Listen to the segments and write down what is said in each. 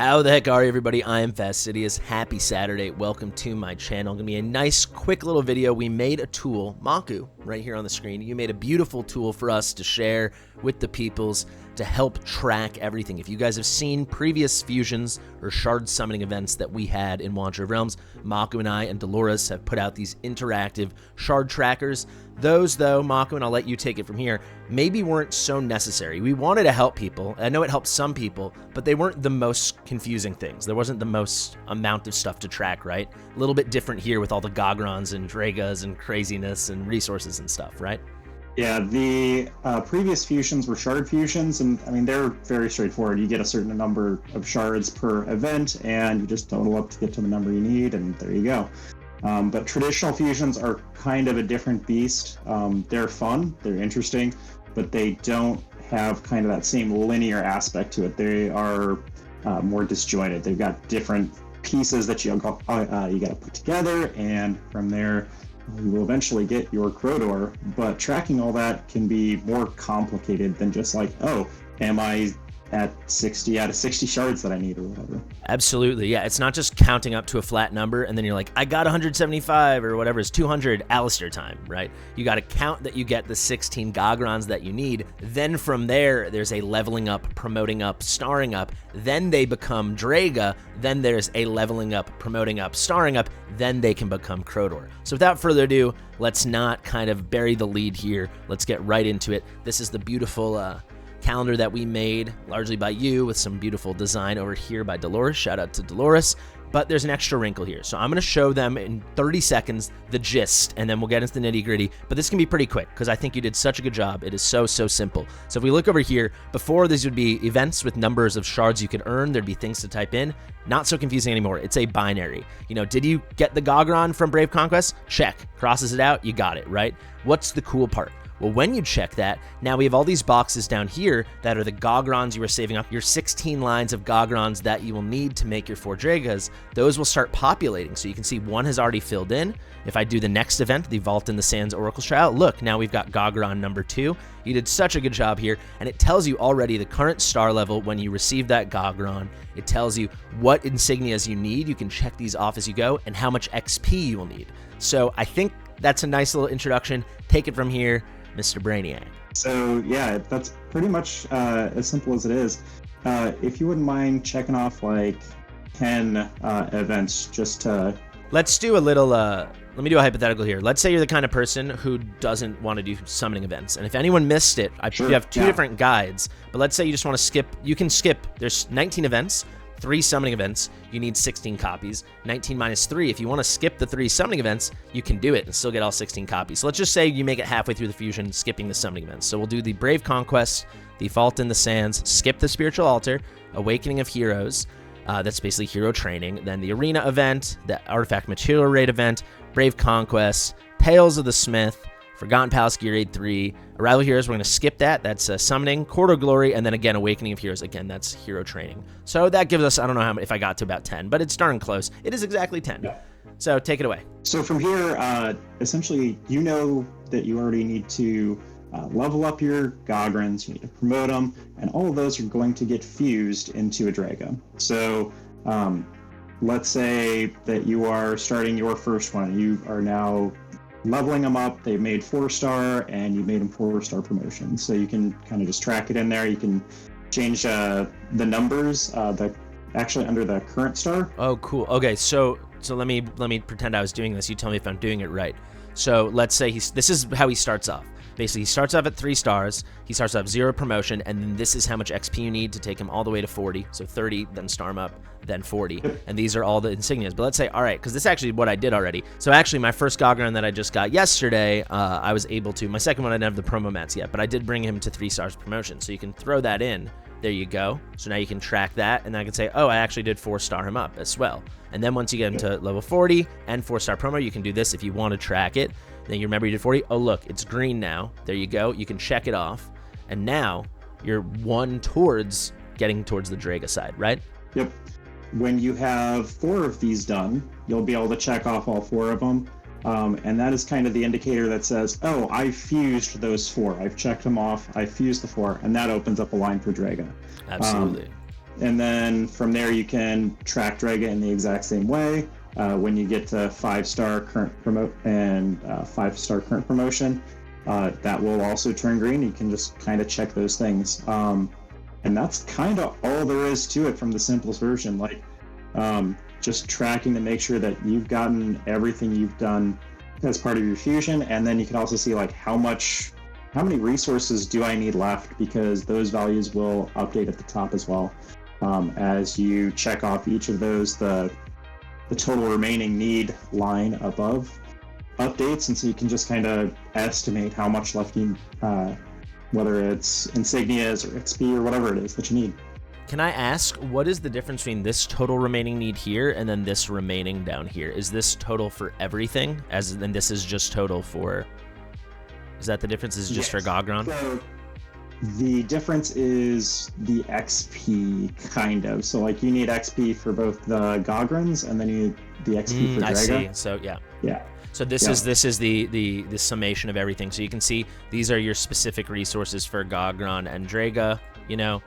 How the heck are you, everybody? I am Fastidious. Happy Saturday. Welcome to my channel. Gonna be a nice, quick little video. We made a tool, Maku, right here on the screen. You made a beautiful tool for us to share with the peoples to help track everything. If you guys have seen previous fusions or shard summoning events that we had in Wanderer of Realms, Maku and I and Dolores have put out these interactive shard trackers. Those, though, Maku, and I'll let you take it from here, maybe weren't so necessary. We wanted to help people. I know it helped some people, but they weren't the most confusing things. There wasn't the most amount of stuff to track, right? A little bit different here with all the Gograns and Draygas and craziness and resources and stuff, right? Yeah, the previous fusions were shard fusions, and I mean, they're very straightforward. You get a certain number of shards per event, and you just total up to get to the number you need, and there you go. But traditional fusions are kind of a different beast. They're fun, they're interesting, but they don't have kind of that same linear aspect to it. They are more disjointed. They've got different pieces that you got to put together, and from there, you will eventually get your Krodor, but tracking all that can be more complicated than just like, oh, am I at 60 out of 60 shards that I need or whatever. Absolutely, yeah. It's not just counting up to a flat number and then you're like, I got 175 or whatever is 200 Alistair time, right? You got to count that you get the 16 Gograns that you need. Then from there, there's a leveling up, promoting up, starring up. Then they become Drayga. Then there's a leveling up, promoting up, starring up. Then they can become Krodor. So without further ado, let's not kind of bury the lead here. Let's get right into it. This is the beautiful calendar that we made largely by you with some beautiful design over here by Dolores. Shout out to Dolores. But there's an extra wrinkle here. So I'm going to show them in 30 seconds the gist, and then we'll get into the nitty gritty. But this can be pretty quick because I think you did such a good job. It is so simple. So if we look over here, before these would be events with numbers of shards you could earn. There'd be things to type in. Not so confusing anymore. It's a binary. You know, did you get the Gogran from Brave Conquest? Check. Crosses it out. You got it, right? What's the cool part? Well, when you check that, now we have all these boxes down here that are the Gograns you were saving up, your 16 lines of Gograns that you will need to make your 4 Draygas. Those will start populating. So you can see one has already filled in. If I do the next event, the Vault in the Sands Oracle's Trial, look, now we've got Gogran number 2. You did such a good job here, and it tells you already the current star level when you receive that Gogran. It tells you what insignias you need. You can check these off as you go, and how much XP you will need. So I think that's a nice little introduction. Take it from here, Mr. Brainiac. So yeah, that's pretty much as simple as it is. If you wouldn't mind checking off like 10 events just to... Let's do a little, let me do a hypothetical here. Let's say you're the kind of person who doesn't want to do summoning events. And if anyone missed it, you have two different guides. But let's say you just want to skip, you can skip, there's 19 events, 3 summoning events, you need 16 copies. 19 minus 3, if you want to skip the 3 summoning events, you can do it and still get all 16 copies. So let's just say you make it halfway through the fusion, skipping the summoning events. So we'll do the Brave Conquest, the Vault in the Sands, skip the Spiritual Altar, Awakening of Heroes, that's basically hero training, then the Arena event, the Artifact Material Raid event, Brave Conquest, Tales of the Smith, Forgotten Palace Gear Raid 3, Arrival Heroes, we're going to skip that. That's Summoning, Court of Glory, and then again, Awakening of Heroes. Again, that's Hero Training. So that gives us, I don't know if I got to about 10, but it's darn close. It is exactly 10. Yeah. So take it away. So from here, essentially, you know that you already need to level up your Gograns, you need to promote them, and all of those are going to get fused into a Drayga. So let's say that you are starting your first one. You are now leveling them up. They've made 4-star, and you made them 4-star promotions. So you can kind of just track it in there. You can change the numbers actually under the current star. Oh, cool. Okay, so let me pretend I was doing this. You tell me if I'm doing it right. So let's say this is how he starts off. Basically, he starts off at 3 stars, he starts off 0 promotion, and then this is how much XP you need to take him all the way to 40. So 30, then star him up, then 40. And these are all the insignias. But let's say, all right, because this is actually what I did already. So actually, my first Gogran that I just got yesterday, I was able to, my second one I didn't have the promo mats yet, but I did bring him to 3 stars promotion. So you can throw that in. There you go. So now you can track that, and then I can say, oh, I actually did 4-star him up as well. And then once you get him to level 40 and 4-star promo, you can do this if you want to track it. Then you remember you did 40. Oh, look, it's green now. There you go. You can check it off. And now you're one towards getting towards the Drayga side, right? Yep. When you have 4 of these done, you'll be able to check off all 4 of them. And that is kind of the indicator that says, oh, I fused those 4. I've checked them off. I fused the 4. And that opens up a line for Drayga. Absolutely. And then from there, you can track Drayga in the exact same way. When you get to 5-star current promote and 5-star current promotion, that will also turn green. You can just kind of check those things. And that's kind of all there is to it from the simplest version. Like, just tracking to make sure that you've gotten everything you've done as part of your fusion. And then you can also see like how many resources do I need left, because those values will update at the top as well. As you check off each of those, the total remaining need line above updates, and so you can just kind of estimate how much left you, whether it's insignias or XP or whatever it is that you need. Can I ask, what is the difference between this total remaining need here and then this remaining down here? Is this total for everything, as then this is just total for? Is that the difference? Is just for Gogran? So the difference is the XP, kind of. So like you need XP for both the Gograns, and then you need the XP for Drayga. I see. So yeah. So this is the summation of everything. So you can see these are your specific resources for Gogran and Drayga. You know,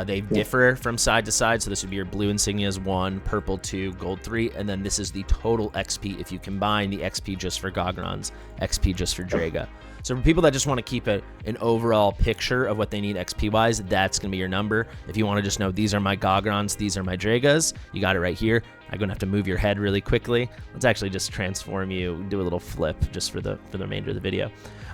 they differ from side to side. So this would be your blue insignias 1, purple 2, gold 3, and then this is the total XP if you combine the XP just for Gograns, XP just for Drayga. So for people that just want to keep an overall picture of what they need XP-wise, that's going to be your number. If you want to just know these are my Gograns, these are my Draygas, you got it right here. I'm going to have to move your head really quickly. Let's actually just transform you, do a little flip just for the remainder of the video.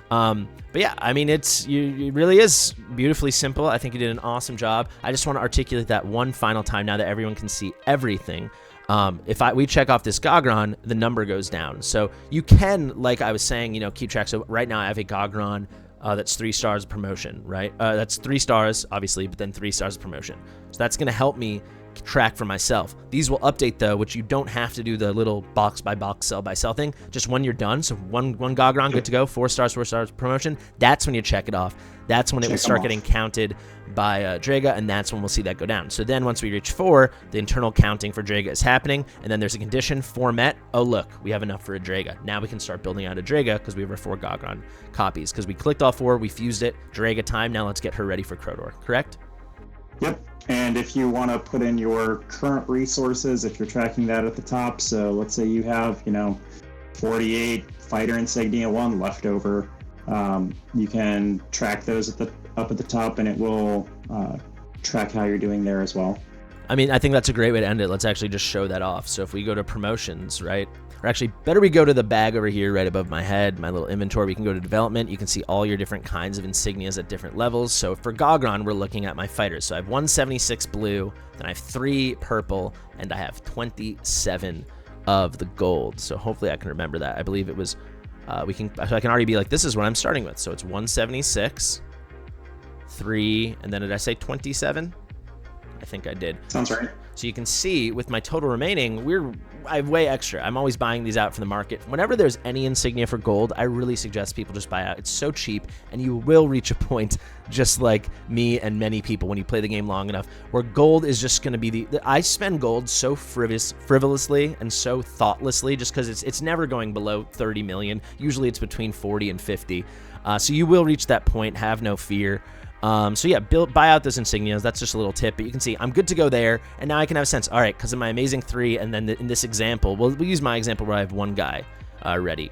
But yeah, I mean, it really is beautifully simple. I think you did an awesome job. I just want to articulate that one final time now that everyone can see everything. If we check off this Gogran, the number goes down. So you can, like I was saying, you know, keep track. So right now I have a Gogran that's 3 stars of promotion, right? That's 3 stars, obviously, but then 3 stars of promotion. So that's going to help me track for myself. These will update though, which you don't have to do the little box by box, cell by cell thing. Just when you're done, so one Gogran, good to go, 4 stars promotion. That's when you check it off. That's when it will start getting counted by Drayga, and that's when we'll see that go down. So then once we reach 4, the internal counting for Drayga is happening, and then there's a condition, 4 met. Oh look, we have enough for a Drayga. Now we can start building out a Drayga because we have our 4 Gogran copies. Because we clicked all 4, we fused it, Drayga time. Now let's get her ready for Krodor. Correct? Yep. And if you want to put in your current resources, if you're tracking that at the top, so let's say you have, 48 fighter insignia 1 left over, you can track those up at the top, and it will track how you're doing there as well. I mean, I think that's a great way to end it. Let's actually just show that off. So if we go to promotions, right? Or actually, better we go to the bag over here right above my head, my little inventory. We can go to development. You can see all your different kinds of insignias at different levels. So for Gogran, we're looking at my fighters. So I have 176 blue, then I have 3 purple, and I have 27 of the gold. So hopefully I can remember that. I believe it was, I can already be like, this is what I'm starting with. So it's 176, 3, and then did I say 27? I think I did. Sounds right. So you can see with my total remaining, I have way extra. I'm always buying these out from the market. Whenever there's any insignia for gold, I really suggest people just buy out. It's so cheap, and you will reach a point just like me and many people when you play the game long enough, where gold is just going to be I spend gold so frivolously and so thoughtlessly just because it's never going below 30 million. Usually it's between 40 and 50. So you will reach that point. Have no fear. So yeah, buy out those insignias. That's just a little tip, but you can see I'm good to go there, and now I can have a sense. All right, because of my amazing 3, and then in this example, we'll use my example where I have 1 guy ready.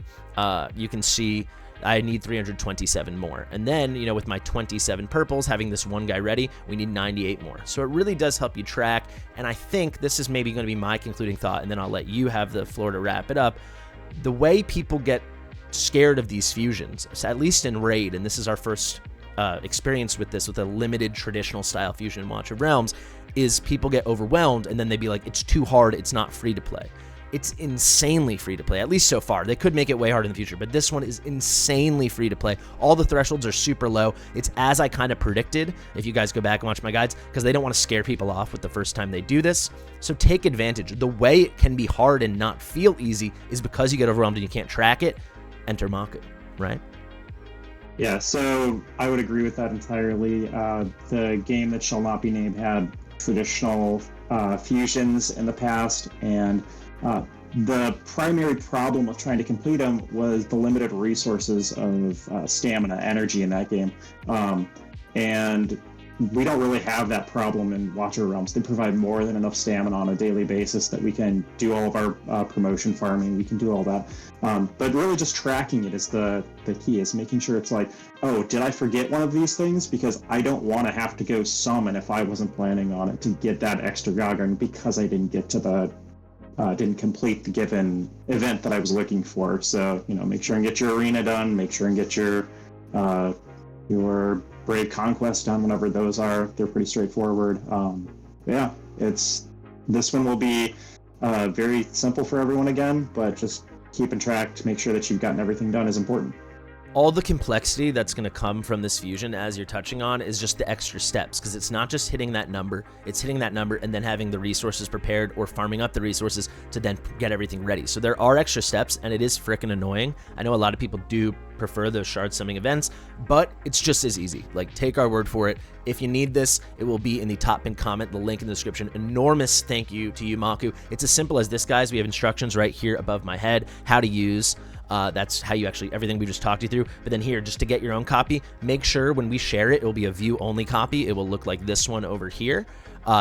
You can see I need 327 more, and then with my 27 purples, having this 1 guy ready, we need 98 more. So it really does help you track, and I think this is maybe going to be my concluding thought, and then I'll let you have the floor to wrap it up. The way people get scared of these fusions, at least in Raid, and this is our first experience with this, with a limited traditional style fusion in Watch of Realms, is people get overwhelmed and then they'd be like, it's too hard, it's not free to play. It's insanely free to play, at least so far. They could make it way harder in the future, but this one is insanely free to play. All the thresholds are super low. It's as I kind of predicted, if you guys go back and watch my guides, because they don't want to scare people off with the first time they do this. So take advantage. The way it can be hard and not feel easy is because you get overwhelmed and you can't track it. Enter Maku, right? Yeah, so I would agree with that entirely. The game that shall not be named had traditional fusions in the past, and the primary problem with trying to complete them was the limited resources of stamina, energy in that game. And we don't really have that problem in Watcher Realms. They provide more than enough stamina on a daily basis that we can do all of our promotion farming. We can do all that. But really just tracking it is the key, is making sure it's like, oh, did I forget one of these things? Because I don't want to have to go summon if I wasn't planning on it to get that extra Gogran because I didn't get to the didn't complete the given event that I was looking for. So, make sure and get your arena done, make sure and get your Brave Conquest done whenever those are. They're pretty straightforward. This one will be very simple for everyone again, but just keeping track to make sure that you've gotten everything done is important. All the complexity that's going to come from this fusion, as you're touching on, is just the extra steps, because it's not just hitting that number, it's hitting that number and then having the resources prepared or farming up the resources to then get everything ready. So there are extra steps, and it is freaking annoying. I know a lot of people do prefer those shard summing events, but it's just as easy. Like, take our word for it. If you need this, it will be in the top pinned comment, the link in the description. Enormous thank you to you, Maku. It's as simple as this, guys. We have instructions right here above my head, how to use. That's how you actually, everything we just talked you through. But then here, just to get your own copy, make sure when we share it, it will be a view only copy. It will look like this one over here.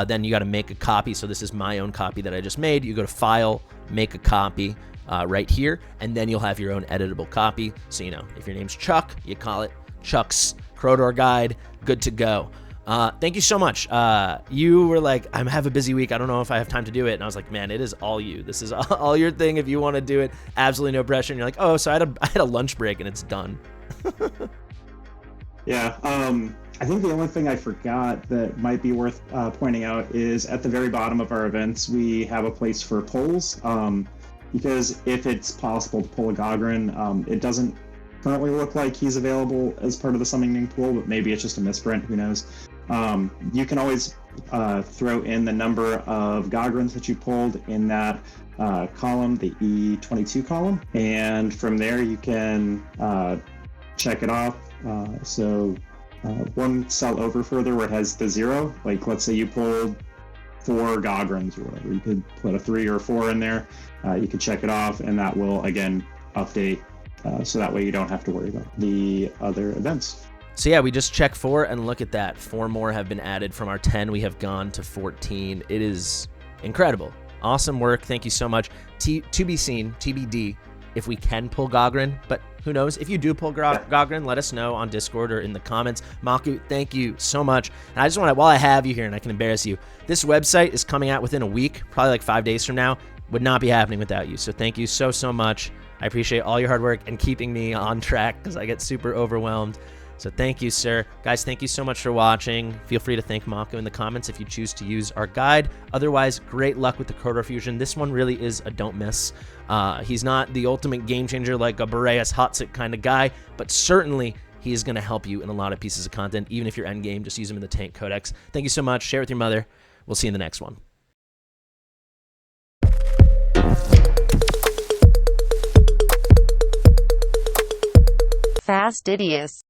Then you got to make a copy. So this is my own copy that I just made. You go to File, Make a Copy right here, and then you'll have your own editable copy. So, if your name's Chuck, you call it Chuck's Krodor Guide. Good to go. Thank you so much. You were like, I have a busy week. I don't know if I have time to do it. And I was like, man, it is all you. This is all your thing. If you want to do it, absolutely no pressure. And you're like, oh, so I had a lunch break and it's done. Yeah. I think the only thing I forgot that might be worth pointing out is at the very bottom of our events, we have a place for polls. Because if it's possible to pull a Gogran, it doesn't currently look like he's available as part of the summoning pool, but maybe it's just a misprint, who knows. You can always throw in the number of Gograns that you pulled in that column, the E22 column, and from there you can check it off. One cell over further where it has the 0, like let's say you pulled 4 Gograns or whatever, you could put a 3 or a 4 in there. You could check it off, and that will again update. So that way you don't have to worry about the other events. So yeah, we just checked 4, and look at that. 4 more have been added from our 10. We have gone to 14. It is incredible. Awesome work. Thank you so much. To be seen, TBD, if we can pull Gogran, but who knows? If you do pull Gogran, let us know on Discord or in the comments. Maku, thank you so much. And I just want to, while I have you here and I can embarrass you, this website is coming out within a week, probably like 5 days from now. Would not be happening without you. So thank you so much. I appreciate all your hard work and keeping me on track because I get super overwhelmed. So thank you, sir. Guys, thank you so much for watching. Feel free to thank Maku in the comments if you choose to use our guide. Otherwise, great luck with the Krodor Fusion. This one really is a don't miss. He's not the ultimate game changer like a Boreas Hotzik kind of guy, but certainly he is going to help you in a lot of pieces of content. Even if you're endgame, just use him in the tank codex. Thank you so much. Share with your mother. We'll see you in the next one. Fastidious.